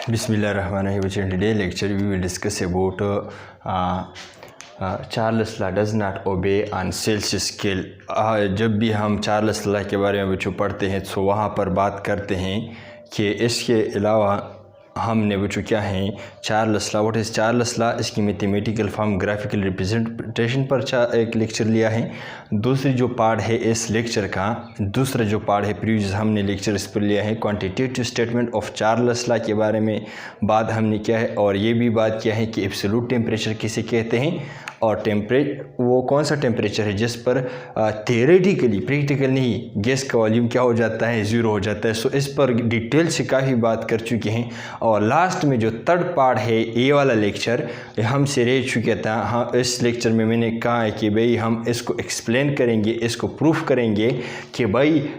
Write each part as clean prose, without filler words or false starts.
Bismillahirrahmanirrahim. In today's lecture, we will discuss about Charles law does not obey on Celsius scale. जब भी हम Charles law के बारे में बच्चों पढ़ते हैं तो वहाँ पर बात करते हैं कि इसके अलावा हमने बच्चों क्या है Charles law, what is Charles law, इसकी मैथमेटिकल फॉर्म, ग्राफिकल रिप्रेजेंटेशन पर एक लेक्चर लिया है। दूसरी जो पार्ट है इस लेक्चर का, दूसरा जो पार्ट है प्रीवियस हमने लेक्चर इस पर लिया है quantitative statement of Charles law के बारे में बात हमने किया है। और ये भी बात किया है कि एब्सोल्यूट टेम्परेचर किसे कहते हैं और वो कौन सा टेम्परेचर है जिस पर थियोरेटिकली, प्रैक्टिकल नहीं, गैस का वॉल्यूम क्या हो जाता है, ज़ीरो हो जाता है। सो इस पर डिटेल से काफ़ी बात कर चुके हैं। और लास्ट में जो थर्ड पार्ट है ये वाला लेक्चर हमसे रह चुका था। हाँ, इस लेक्चर में मैंने कहा है कि भाई हम इसको एक्सप्लेन करेंगे, इसको प्रूफ करेंगे कि भाई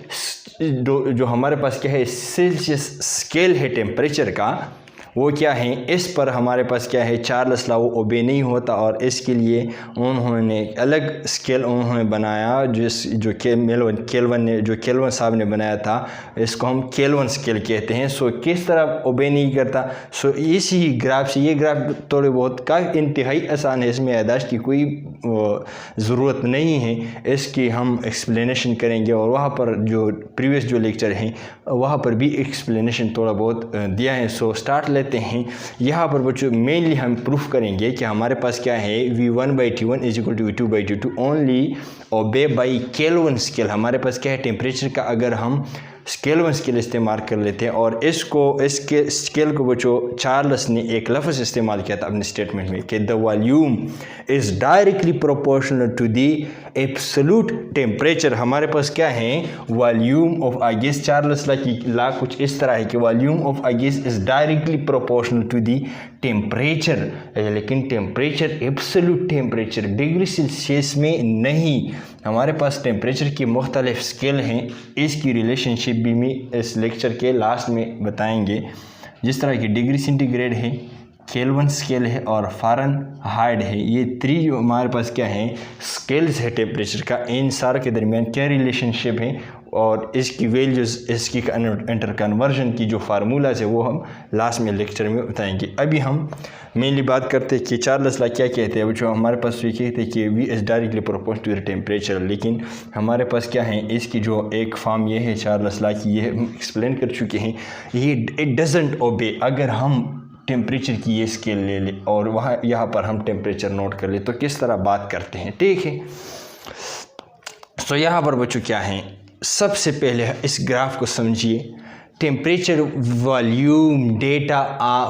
जो हमारे पास क्या है सेल्सियस स्केल है टेम्परेचर का, वो क्या है, इस पर हमारे पास क्या है चार्ल्स लॉ वो ओबे नहीं होता। और इसके लिए उन्होंने अलग स्केल उन्होंने बनाया जो केल्विन साहब ने बनाया था, इसको हम केल्विन स्केल कहते हैं। सो किस तरह ओबे नहीं करता, सो इसी ग्राफ से, ये ग्राफ थोड़े बहुत का इंतहाई आसान है, इसमें यादाश्त की कोई ज़रूरत नहीं है, इसकी हम एक्सप्लेनेशन करेंगे। और वहाँ पर जो प्रीवियस जो लेक्चर हैं वहाँ पर भी एक्सप्लेनेशन थोड़ा बहुत दिया है। सो स्टार्ट लेते हैं। यहाँ पर बच्चों मेनली हम प्रूफ करेंगे कि हमारे पास क्या है V1/T1 = V2/T2 ओनली ओबे बाई केल्विन स्केल। हमारे पास क्या है टेम्परेचर का अगर हम केल्विन स्केल इस्तेमाल कर लेते हैं। और इसके स्केल को बच्चों चार्ल्स ने एक लफ्ज़ इस्तेमाल किया था अपने स्टेटमेंट में कि the volume is directly proportional to the absolute temperature. हमारे पास क्या है volume of a gas, Charles law की लॉ कुछ इस तरह है कि volume of a gas is directly proportional to the temperature, लेकिन temperature absolute temperature degree Celsius में नहीं। हमारे पास टेम्परेचर की मुख्तलिफ स्केल हैं, इसकी रिलेशनशिप भी में इस लेक्चर के लास्ट में बताएंगे। जिस तरह की डिग्री सेंटीग्रेड है, केल्विन स्केल है और फ़ारेनहाइट है, ये थ्री जो हमारे पास क्या है स्केल्स है टेम्परेचर का, इन सारे के दरमियान क्या रिलेशनशिप है और इसकी वैल्यूज़, इसकी इंटर कन्वर्जन की जो फार्मूलाज है वो हम लास्ट में लेक्चर में बताएंगे। अभी हम मेनली बात करते हैं कि चार्ल्स लॉ क्या कहते हैं। जो हमारे पास ये कहते हैं कि V is directly proportional to the temperature, लेकिन हमारे पास क्या है इसकी जो एक फॉर्म ये है चार्ल्स लॉ की, ये हम एक्सप्लेन कर चुके हैं। ये इट डजंट ओबे, अगर हम टेम्परेचर की ये स्केल ले लें और यहाँ पर हम टेम्परेचर नोट कर ले तो किस तरह बात करते हैं, ठीक है। तो यहाँ पर बच्चों क्या है, सबसे पहले इस ग्राफ को समझिए। Temperature volume data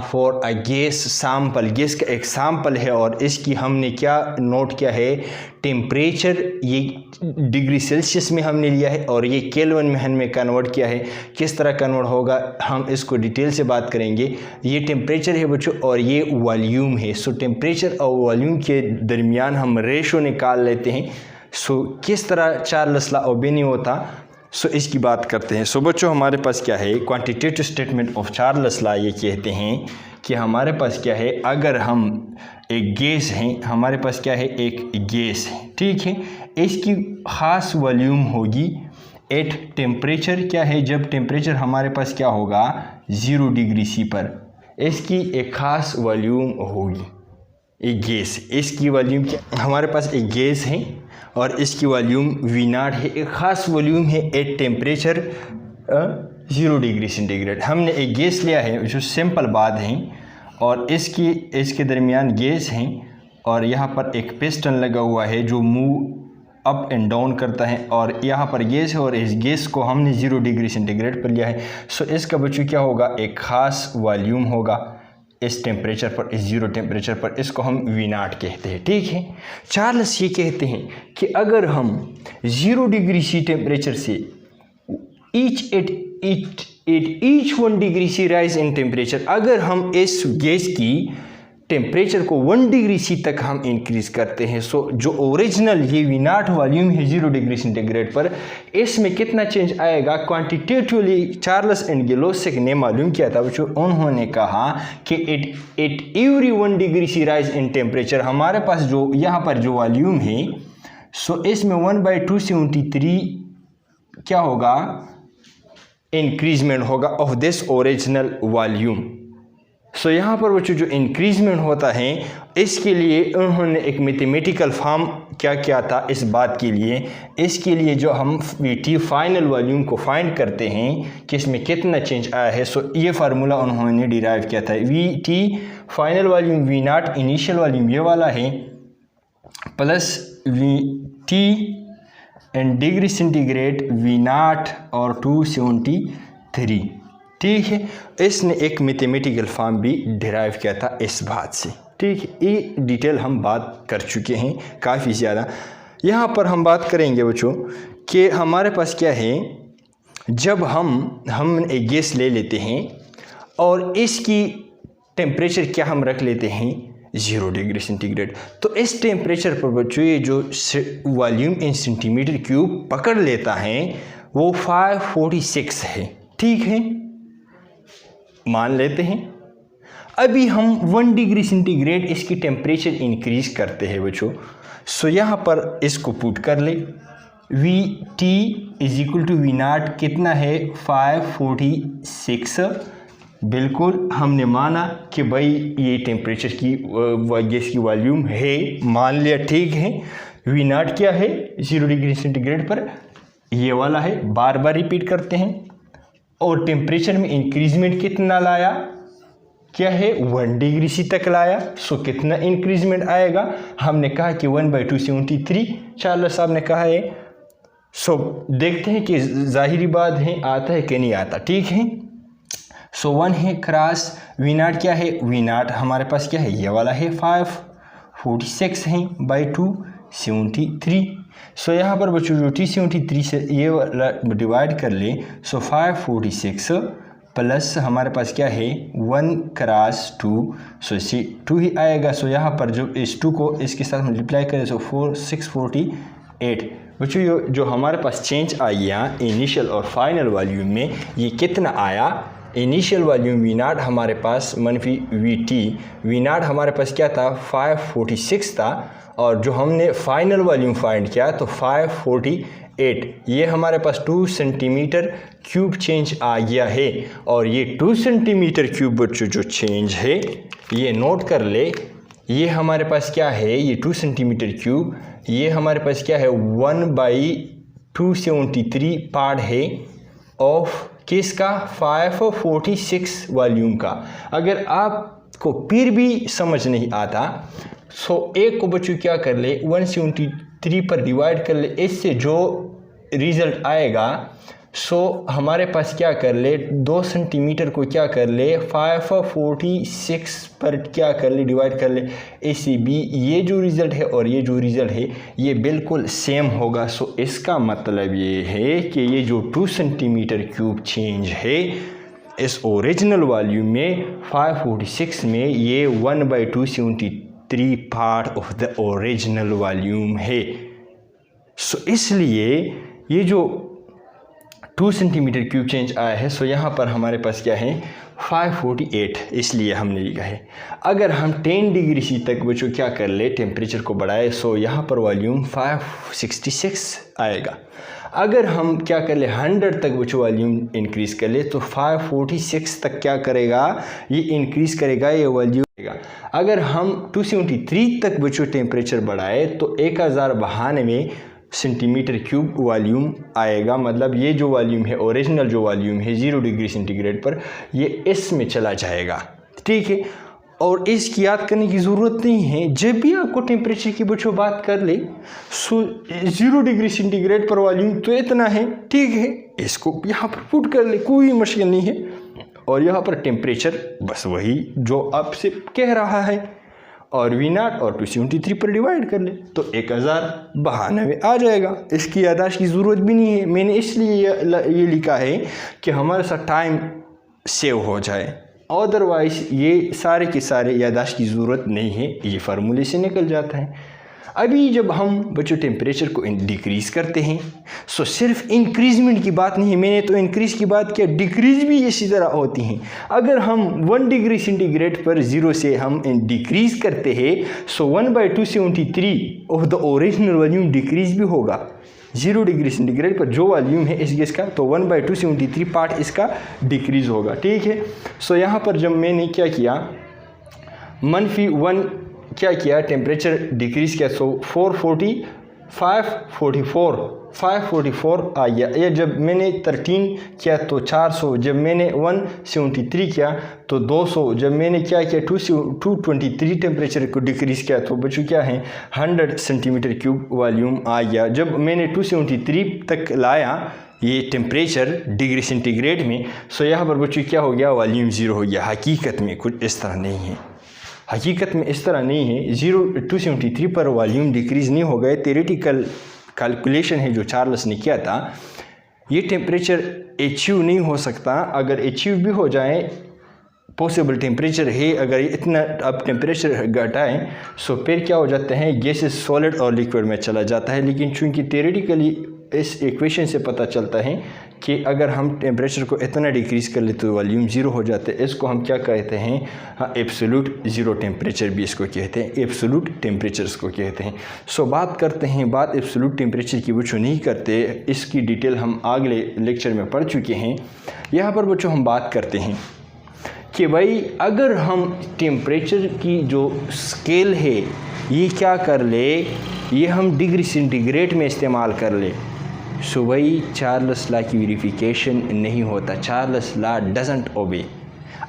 for a gas sample, gas का एक सैम्पल है और इसकी हमने क्या नोट किया है टेम्परेचर, ये डिग्री सेल्सियस में हमने लिया है और ये केल्विन में हमने कन्वर्ट किया है। किस तरह कन्वर्ट होगा हम इसको डिटेल से बात करेंगे। ये टेम्परेचर है बच्चों और ये वॉल्यूम है। सो टेम्परेचर और वॉल्यूम के दरमियान हम रेशो निकाल लेते हैं। सो किस तरह चार्ल्स लॉ ओबे नहीं होता, सो इसकी बात करते हैं। सो बच्चों हमारे पास क्या है quantitative statement of Charles law, ये कहते हैं कि हमारे पास क्या है अगर हम एक गैस हैं, हमारे पास क्या है एक गैस है, ठीक है, इसकी ख़ास वॉल्यूम होगी एट टेम्परेचर, क्या है जब टेम्परेचर हमारे पास क्या होगा 0 डिग्री C पर, इसकी एक ख़ास वॉल्यूम होगी। एक गैस, इसकी वॉल्यूम क्या, हमारे पास एक गैस है और इसकी वॉल्यूम V0 है, एक ख़ास वॉल्यूम है एट टेम्परेचर 0 डिग्री सेंटीग्रेड। हमने एक गैस लिया है जो सिंपल बात है और इसके दरमियान गैस हैं और यहाँ पर एक पिस्टन लगा हुआ है जो मूव अप एंड डाउन करता है और यहाँ पर गैस है और इस गैस को हमने 0 डिग्री सेंटीग्रेड पर लिया है। सो इसका बच्चों क्या होगा एक ख़ास वॉल्यूम होगा इस टेम्परेचर पर, इस 0 टेम्परेचर पर, इसको हम V0 कहते हैं, ठीक है। चार्ल्स ये कहते हैं कि अगर हम 0 डिग्री C टेम्परेचर से each 1 degree C rise in temperature, अगर हम इस गैस की टेम्परेचर को 1 डिग्री C तक हम इंक्रीज़ करते हैं, सो जो ओरिजिनल ये V0 वॉल्यूम है 0 डिग्री सेंटीग्रेड पर, इसमें कितना चेंज आएगा क्वांटिटेटिवली चार्ल्स एंड गेलोसिक ने मालूम किया था बच्चों। उन्होंने कहा कि at every 1 degree C rise in temperature, हमारे पास जो यहाँ पर जो वॉल्यूम है सो इसमें 1/273 क्या होगा इंक्रीजमेंट होगा ऑफ दिस ओरिजिनल वॉल्यूम। सो यहाँ पर बच्चों जो इंक्रीजमेंट होता है इसके लिए उन्होंने एक मैथमेटिकल फॉर्म क्या किया था इस बात के लिए। इसके लिए जो हम वी फाइनल वॉल्यूम को फाइंड करते हैं कि इसमें कितना चेंज आया है, सो ये फार्मूला उन्होंने डिराइव किया था। V T final volume V nought initial volume ये वाला है plus V T and degree centigrade V nought और 273, ठीक है। इसने एक मैथमेटिकल फॉर्म भी डिराइव किया था इस बात से, ठीक है। ये डिटेल हम बात कर चुके हैं काफ़ी ज़्यादा। यहाँ पर हम बात करेंगे बच्चों कि हमारे पास क्या है, जब हम एक गैस ले लेते हैं और इसकी टेम्परेचर क्या हम रख लेते हैं 0 डिग्री सेंटीग्रेड, तो इस टेम्परेचर पर बच्चों ये जो वॉल्यूम इन सेंटीमीटर क्यूब पकड़ लेता है वो 546 है, ठीक है, मान लेते हैं। अभी हम 1 डिग्री सेंटीग्रेड इसकी टेम्परेचर इंक्रीज करते हैं बच्चों। सो यहाँ पर इसको पुट कर ले, V T is equal to V nought कितना है 546। बिल्कुल हमने माना कि भाई ये टेम्परेचर की गैस की वॉल्यूम है, मान लिया, ठीक है। वी नॉट क्या है 0 डिग्री सेंटीग्रेड पर ये वाला है, बार बार रिपीट करते हैं। और टेम्परेचर में इंक्रीजमेंट कितना लाया, क्या है 1 डिग्री सी तक लाया। सो कितना इंक्रीजमेंट आएगा, हमने कहा कि 1/273 चार्ल्स साहब ने कहा है। सो देखते हैं कि जाहिरी बात है आता है कि नहीं आता, ठीक है। सो 1 है क्रॉस वी नॉट क्या है, वी नॉट हमारे पास क्या है ये वाला है 546 है बाई 273। सो यहाँ पर बच्चों जो 273 से ये वाला डिवाइड कर ले, सो 546 प्लस हमारे पास क्या है 1 क्रॉस 2, सो इसी 2 ही आएगा। सो यहाँ पर जो इस 2 को इसके साथ मल्टीप्लाई करें सो 648 बच्चों जो हमारे पास चेंज आई यहाँ इनिशियल और फाइनल वॉल्यूम में ये कितना आया। इनिशियल वॉल्यूम वी नॉट हमारे पास मनफी वी नॉट हमारे पास क्या था 546 था, और जो हमने फाइनल वॉल्यूम फाइंड किया तो 548, ये हमारे पास 2 सेंटीमीटर क्यूब चेंज आ गया है। और ये 2 सेंटीमीटर क्यूब बच्चों जो चेंज है ये नोट कर ले, ये हमारे पास क्या है, ये 2 सेंटीमीटर क्यूब ये हमारे पास क्या है 1/273 पार्ट है ऑफ किसका 546 वॉल्यूम का। अगर आपको फिर भी समझ नहीं आता सो एक को बच्चों क्या कर ले 173 पर डिवाइड कर ले, इससे जो रिज़ल्ट आएगा सो हमारे पास क्या कर ले 2 सेंटीमीटर को क्या कर ले 546 पर क्या कर ले डिवाइड कर ले, इससे भी ये जो रिज़ल्ट है और ये जो रिज़ल्ट है ये बिल्कुल सेम होगा। सो इसका मतलब ये है कि ये जो 2 सेंटीमीटर क्यूब चेंज है इस ओरिजिनल वॉल्यूम में 546 में ये 1/273 part of the original volume है। सो इसलिए ये जो 2 सेंटीमीटर क्यूब चेंज आया है, सो यहाँ पर हमारे पास क्या है 548, इसलिए हमने लिखा है। अगर हम 10 डिग्री सी तक बच्चों क्या कर ले टेम्परेचर को बढ़ाए, सो यहाँ पर वॉल्यूम 566 आएगा। अगर हम क्या कर ले 100 तक बच्चों वॉल्यूम इंक्रीज कर ले तो 546 तक क्या करेगा ये इंक्रीज करेगा, ये वॉल्यूम करेगा। अगर हम 273 तक बच्चों टेम्परेचर बढ़ाए तो 1092 सेंटीमीटर क्यूब वॉल्यूम आएगा। मतलब ये जो वॉल्यूम है ओरिजिनल जो वॉल्यूम है 0 डिग्री सेंटीग्रेड पर ये इसमें चला जाएगा, ठीक है। और इसकी याद करने की ज़रूरत नहीं है, जब भी आपको टेम्परेचर की बच्चों बात कर ले सो 0 डिग्री सेंटीग्रेड पर वॉल्यूम तो इतना है, ठीक है, इसको यहाँ पर पुट कर ले, कोई मुश्किल नहीं है। और यहाँ पर टेम्परेचर बस वही जो आपसे कह रहा है और वी नॉट और 273 पर डिवाइड कर ले तो 1092 आ जाएगा। इसकी यादाश्त की ज़रूरत भी नहीं है, मैंने इसलिए ये लिखा है कि हमारे साथ टाइम सेव हो जाए, अदरवाइज़ ये सारे के सारे यादाश्त की ज़रूरत नहीं है, ये फार्मूले से निकल जाता है। अभी जब हम बच्चों टेम्परेचर को डिक्रीज़ करते हैं, सो सिर्फ इंक्रीजमेंट की बात नहीं, मैंने तो इंक्रीज़ की बात किया, डिक्रीज़ भी इसी तरह होती हैं। अगर हम 1 डिग्री सेंटीग्रेड पर 0 से हम डिक्रीज़ करते हैं, सो 1/273 of the original volume decrease भी होगा। 0 डिग्री सेंटीग्रेड पर जो वॉल्यूम है इस गैस का, तो 1/273 पार्ट इसका डिक्रीज़ होगा। ठीक है। सो यहाँ पर जब मैंने क्या किया, -1 क्या किया, टेम्परेचर डिक्रीज़ किया, सो 544 आ गया। ये जब मैंने 13 किया तो 400, जब मैंने 173 किया तो 200, जब मैंने क्या किया 223 टेम्परेचर को डिक्रीज़ किया तो बच्चों क्या है 100 सेंटीमीटर क्यूब वॉल्यूम आ गया। जब मैंने 273 तक लाया ये टेम्परेचर डिग्री सेंटीग्रेड में, सो यहाँ पर बच्चों क्या हो गया, वॉल्यूम 0 हो गया। हकीकत में कुछ इस तरह नहीं है, हकीकत में इस तरह नहीं है। 273 पर वॉल्यूम डिक्रीज़ नहीं हो गए, थ्योरेटिकल कैलकुलेशन है जो चार्ल्स ने किया था। ये टेम्परेचर अचीव नहीं हो सकता। अगर अचीव भी हो जाए, पॉसिबल टेम्परेचर है, अगर इतना अब टेम्परेचर घटाएं, सो फिर क्या हो जाता है, गैसेस सॉलिड और लिक्विड में चला जाता है। लेकिन चूंकि थ्योरेटिकली इस इक्वेशन से पता चलता है कि अगर हम टेम्परेचर को इतना डिक्रीज़ कर ले तो वॉल्यूम 0 हो जाते हैं। इसको हम क्या कहते हैं, हाँ, एब्सोल्यूट ज़ीरो टेम्परेचर भी इसको कहते हैं, एब्सोल्यूट टेम्परेचर्स को कहते हैं। सो बात करते हैं, बात एब्सोल्यूट टेम्परेचर की बच्चों नहीं करते, इसकी डिटेल हम अगले लेक्चर में पढ़ चुके हैं। यहाँ पर बच्चों हम बात करते हैं कि भाई अगर हम टेम्परेचर की जो स्केल है ये क्या कर ले, ये हम डिग्री सेंटीग्रेड में इस्तेमाल कर ले, सो भाई चार्ल्स लॉ की वेरिफिकेशन नहीं होता। चार्ल्स लॉ डजंट ओबे।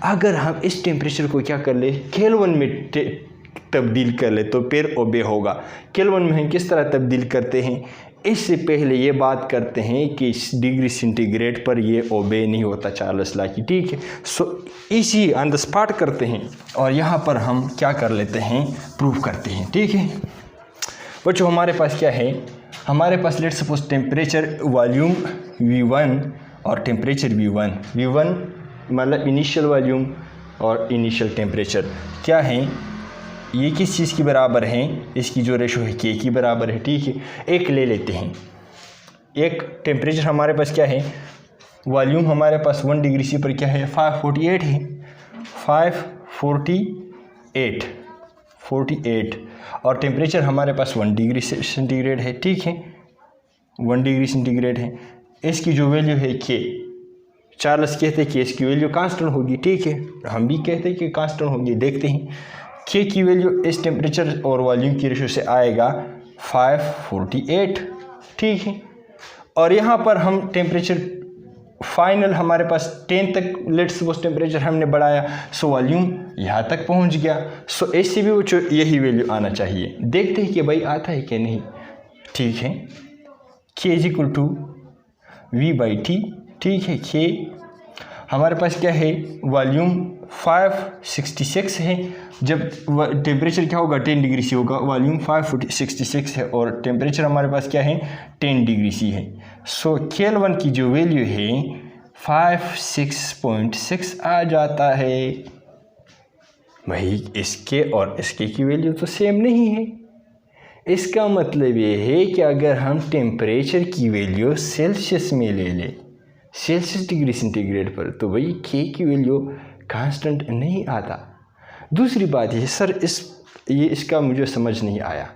अगर हम इस टेम्परेचर को क्या कर ले, केल्विन में तब्दील कर ले तो फिर ओबे होगा। केल्विन में हम किस तरह तब्दील करते हैं, इससे पहले ये बात करते हैं कि डिग्री सेंटीग्रेड पर ये ओबे नहीं होता चार्ल्स लॉ की। ठीक है। सो इसी ऑन द स्पॉट करते हैं और यहाँ पर हम क्या कर लेते हैं, प्रूव करते हैं। ठीक है बच्चों, हमारे पास क्या है, हमारे पास let's suppose temperature volume V1 और टेम्परेचर V1 मतलब इनिशियल वॉल्यूम और इनिशियल टेम्परेचर क्या है, ये किस चीज़ की बराबर हैं, इसकी जो रेशो है K की बराबर है। ठीक है। एक ले लेते हैं, एक टेम्परेचर हमारे पास क्या है, वॉल्यूम हमारे पास 1 डिग्री सी पर क्या है 548 है, 548 और टेम्परेचर हमारे पास 1 डिग्री सेंटीग्रेड है। ठीक है, 1 डिग्री सेंटीग्रेड है। इसकी जो वैल्यू है K, चार्ल्स कहते हैं कि इसकी वैल्यू कांस्टेंट होगी। ठीक है, हम भी कहते हैं कि कांस्टेंट होगी। देखते हैं K की वैल्यू इस टेम्परेचर और वॉल्यूम की रेशो से आएगा 548। ठीक है, और यहाँ पर हम टेम्परेचर फाइनल हमारे पास 10 तक लेट्स सपोज टेम्परेचर हमने बढ़ाया, सो वॉल्यूम यहाँ तक पहुँच गया। सो ऐसे भी वो यही वैल्यू आना चाहिए। देखते हैं कि भाई आता है कि नहीं। ठीक है, K = V/T। ठीक है, K हमारे पास क्या है, वॉल्यूम 566 है। जब टेम्परेचर क्या होगा 10 डिग्री सी होगा, वॉल्यूम 566 है और टेम्परेचर हमारे पास क्या है 10 डिग्री सी है। सो केल्विन की जो वैल्यू है 56.6 आ जाता है। भाई इसके और इसके की वैल्यू तो सेम नहीं है। इसका मतलब ये है कि अगर हम टेम्परेचर की वैल्यू सेल्सियस में ले लें, सेल्सियस डिग्री सेंटीग्रेड पर, तो भाई K की वैल्यू कांस्टेंट नहीं आता। दूसरी बात ये सर इसका मुझे समझ नहीं आया,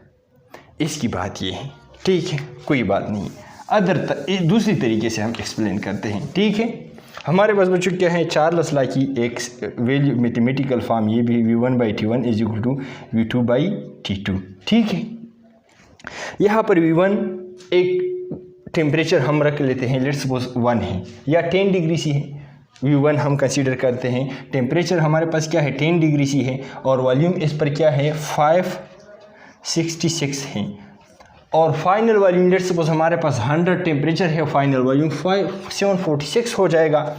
इसकी बात ये है। ठीक है, कोई बात नहीं, दूसरी तरीके से हम एक्सप्लेन करते हैं। ठीक है, हमारे पास बच्चों क्या है, चार्ल्स लॉ की एक वैल्यू मैथमेटिकल फॉर्म ये भी V1/T1 = V2/T2। ठीक है, यहाँ पर V1 एक टेम्परेचर हम रख लेते हैं, लेट्स सपोज 1 है या 10 डिग्री सी है। V1 हम कंसीडर करते हैं, टेम्परेचर हमारे पास क्या है 10 डिग्री सी है और वॉल्यूम इस पर क्या है 566 है और फाइनल वॉल्यूम लेट्स सपोज हमारे पास 100 टेम्परेचर है, फाइनल वॉल्यूम 746 हो जाएगा।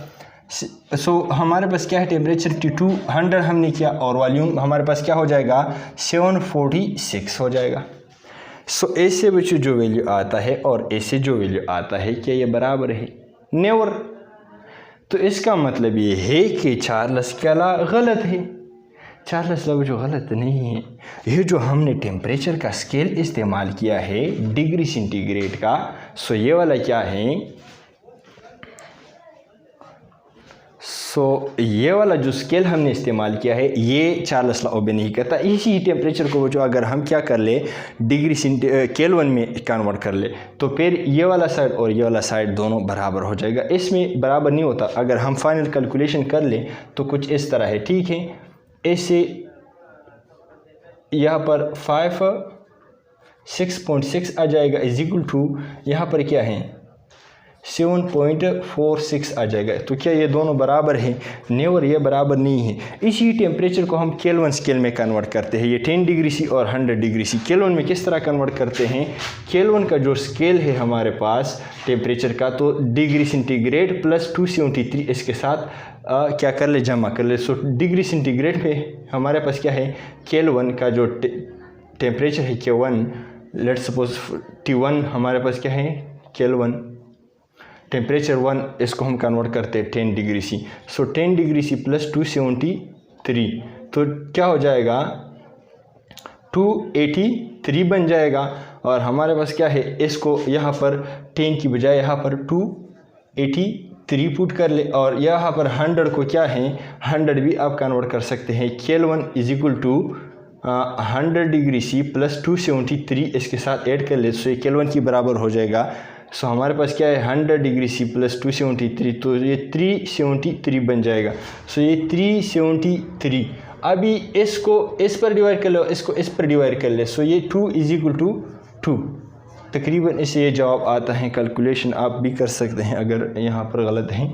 सो हमारे पास क्या है, टेम्परेचर T2 100 हमने किया और वॉल्यूम हमारे पास क्या हो जाएगा 746 हो जाएगा। सो ऐसे बच्चों जो वैल्यू आता है और ऐसे जो वैल्यू आता है, क्या ये बराबर है? नेवर। तो इसका मतलब ये है कि चार्ल्स का लॉ गलत है। चार्ल्स लॉ जो गलत नहीं है। ये जो हमने टेम्परेचर का स्केल इस्तेमाल किया है डिग्री सेंटीग्रेड का, सो ये वाला क्या है, ये वाला जो स्केल हमने इस्तेमाल किया है ये चार्ल्स लॉ ओबे नहीं करता। इसी टेम्परेचर को जो अगर हम क्या कर ले डिग्री केल्विन में कन्वर्ट कर ले तो फिर ये वाला साइड और ये वाला साइड दोनों बराबर हो जाएगा। इसमें बराबर नहीं होता। अगर हम फाइनल कैलकुलेशन कर ले तो कुछ इस तरह है, ठीक है। ऐसे यहाँ पर 6.6 आ जाएगा इज इक्वल टू यहाँ पर क्या है 7.46 आ जाएगा। तो क्या ये दोनों बराबर है? नेवर, ये बराबर नहीं है। इसी टेम्परेचर को हम केल्विन स्केल में कन्वर्ट करते हैं। ये 10 डिग्री सी और 100 डिग्री सी केल्विन में किस तरह कन्वर्ट करते हैं? केल्विन का जो स्केल है हमारे पास टेम्परेचर का, तो डिग्री सेंटीग्रेड प्लस 273 इसके साथ क्या कर ले, जमा कर ले। सो डिग्री सेंटीग्रेड में हमारे पास क्या है केल्विन का जो टेम्परेचर है K1, लेट्स सपोज T1 हमारे पास क्या है केल्विन, टेम्परेचर 1 इसको हम कन्वर्ट करते हैं 10 डिग्री सी। सो 10 डिग्री सी प्लस 273 तो क्या हो जाएगा 283 बन जाएगा। और हमारे पास क्या है, इसको यहाँ पर 10 की बजाय यहाँ पर 283 पुट कर ले। और यहाँ पर 100 को क्या है 100 भी आप कन्वर्ट कर सकते हैं। Kelvin is equal to 100 degree C plus 273 इसके साथ ऐड कर ले, सो ये केल्विन की बराबर हो जाएगा। सो हमारे पास क्या है 100 डिग्री सी प्लस 273, तो ये 373 बन जाएगा। सो ये 373। अभी इसको इस पर डिवाइड कर लो, इसको इस पर डिवाइड कर ले, सो ये 2 इज इक्वल टू 2। तकरीबन इससे ये जवाब आता है। कैलकुलेशन आप भी कर सकते हैं अगर यहाँ पर गलत है।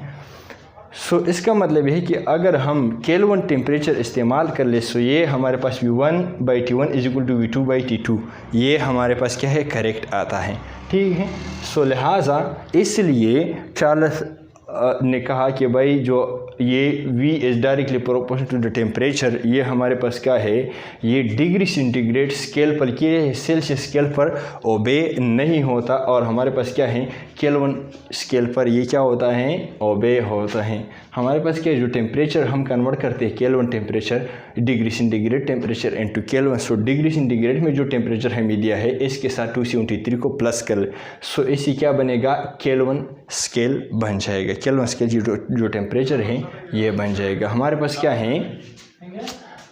सो इसका मतलब है कि अगर हम केल्विन टेम्परेचर इस्तेमाल कर ले, सो ये हमारे पास V1/T1 is equal to V2/T2, ये हमारे पास क्या है करेक्ट आता है, ठीक है। सो लिहाजा इसलिए चार्ल्स ने कहा कि भाई जो ये V is directly proportional to the temperature, ये हमारे पास क्या है ये डिग्री सेंटीग्रेड स्केल पर, ये सेल्सियस स्केल पर ओबे नहीं होता। और हमारे पास क्या है केल्विन स्केल पर ये क्या होता है ओबे होता है। हमारे पास क्या है जो टेम्परेचर हम कन्वर्ट करते हैं kelvin temperature degree centigrade temperature into kelvin. So degree centigrade में जो टेम्परेचर हमें दिया है इसके साथ 273 को प्लस कर ले, सो इससे क्या बनेगा केल्विन स्केल बन जाएगा। केल्विन स्केल जो टेम्परेचर है ये बन जाएगा। हमारे पास क्या है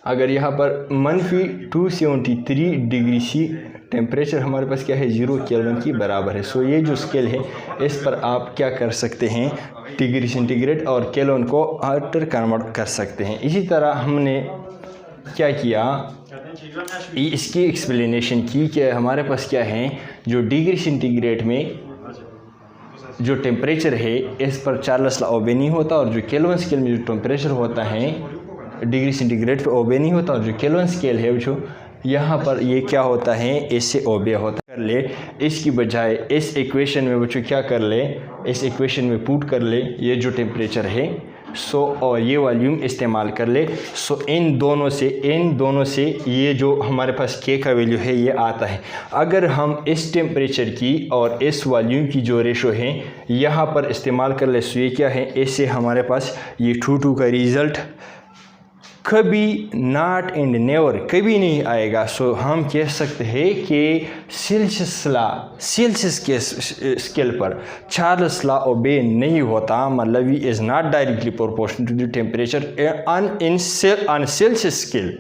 अगर यहाँ पर -273 डिग्री सी टेम्परेचर हमारे पास क्या है 0 केल्विन की बराबर है। सो ये जो स्केल है इस पर आप क्या कर सकते हैं डिग्री सेंटीग्रेड और केल्विन को आउटर कन्वर्ट कर सकते हैं। इसी तरह हमने क्या किया इसकी एक्सप्लेनेशन की कि हमारे पास क्या है जो डिग्री सेंटीग्रेड में जो टेम्परेचर है इस पर चार्ल्स लॉ ओबे नहीं होता, और जो केल्विन स्केल में जो टेम्परेचर होता है डिग्री सेंटीग्रेड पे ओबे नहीं होता, और जो केल्विन स्केल है जो यहाँ पर ये क्या होता है इससे ओबे होता कर ले। इसकी बजाय इस इक्वेशन में बच्चों क्या कर ले, इस इक्वेशन में पुट कर ले ये जो टेम्परेचर है सो और ये वॉल्यूम इस्तेमाल कर ले। सो इन दोनों से ये जो हमारे पास के का वैल्यू है ये आता है। अगर हम इस टेम्परेचर की और इस वॉल्यूम की जो रेशो है यहाँ पर इस्तेमाल कर ले, सो ये क्या है इससे हमारे पास ये 2 का रिज़ल्ट कभी नॉट एंड नेवर कभी नहीं आएगा। सो हम कह सकते हैं कि सेल्सियस के स्केल पर चार्ल्स लॉ ओबे नहीं होता, मतलब V is not directly proportional to the temperature on Celsius scale.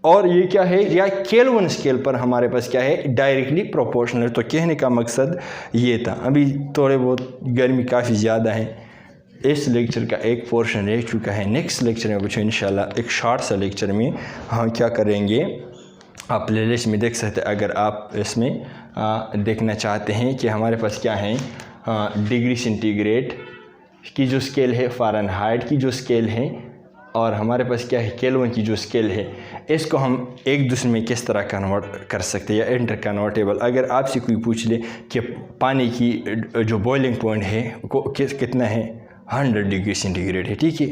और ये क्या है या केल्विन स्केल पर हमारे पास क्या है डायरेक्टली प्रोपोर्शनल। तो कहने का मकसद ये था। अभी थोड़े बहुत गर्मी काफ़ी ज़्यादा है, इस लेक्चर का एक पोर्शन रह चुका है। नेक्स्ट लेक्चर में बच्चों इंशाल्लाह एक शॉर्ट सा लेक्चर में हम क्या करेंगे, आप प्लेलिस्ट में देख सकते हैं अगर आप इसमें देखना चाहते हैं कि हमारे पास क्या है डिग्री सेंटीग्रेड की जो स्केल है, फ़ारेनहाइट की जो स्केल है, और हमारे पास क्या है केल्विन की जो स्केल है, इसको हम एक दूसरे में किस तरह कन्वर्ट कर सकते हैं या इंटर कन्वर्टेबल। अगर आपसे कोई पूछ ले कि पानी की जो बॉइलिंग पॉइंट है कितना है 100 डिग्री सेंटीग्रेड है, ठीक है,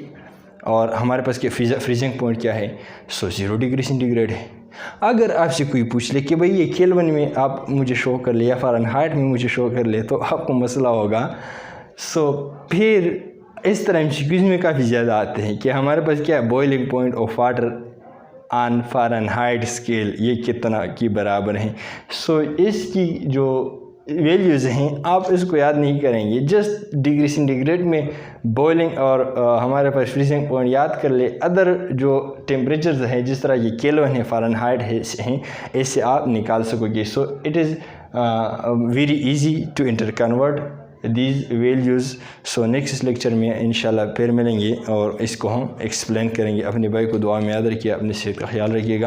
और हमारे पास क्या फ्रीजिंग पॉइंट क्या है 0 डिग्री सेंटीग्रेड है। अगर आपसे कोई पूछ ले कि भाई ये केल्विन में आप मुझे शो कर ले या फ़ारेनहाइट में मुझे शो कर ले, तो आपको मसला होगा। सो फिर इस तरह एमसीक्यूज़ में काफ़ी ज़्यादा आते हैं कि हमारे पास क्या है boiling point of water on Fahrenheit scale ये कितना की बराबर हैं। सो इसकी जो वैल्यूज़ हैं आप इसको याद नहीं करेंगे, जस्ट डिग्री सेंटीग्रेड में बॉइलिंग और हमारे पास फ्रीजिंग पॉइंट याद कर ले। अदर जो टेम्परेचर्स हैं जिस तरह ये केल्विन है, फ़ारेनहाइट हैं, इससे आप निकाल सकोगे। So it is very easy to interconvert these values. So next lecture में इंशाल्लाह फिर मिलेंगे और इसको हम एक्सप्लेन करेंगे। अपने भाई को दुआ में याद रखिए, अपनी सेहत का ख्याल रखिएगा।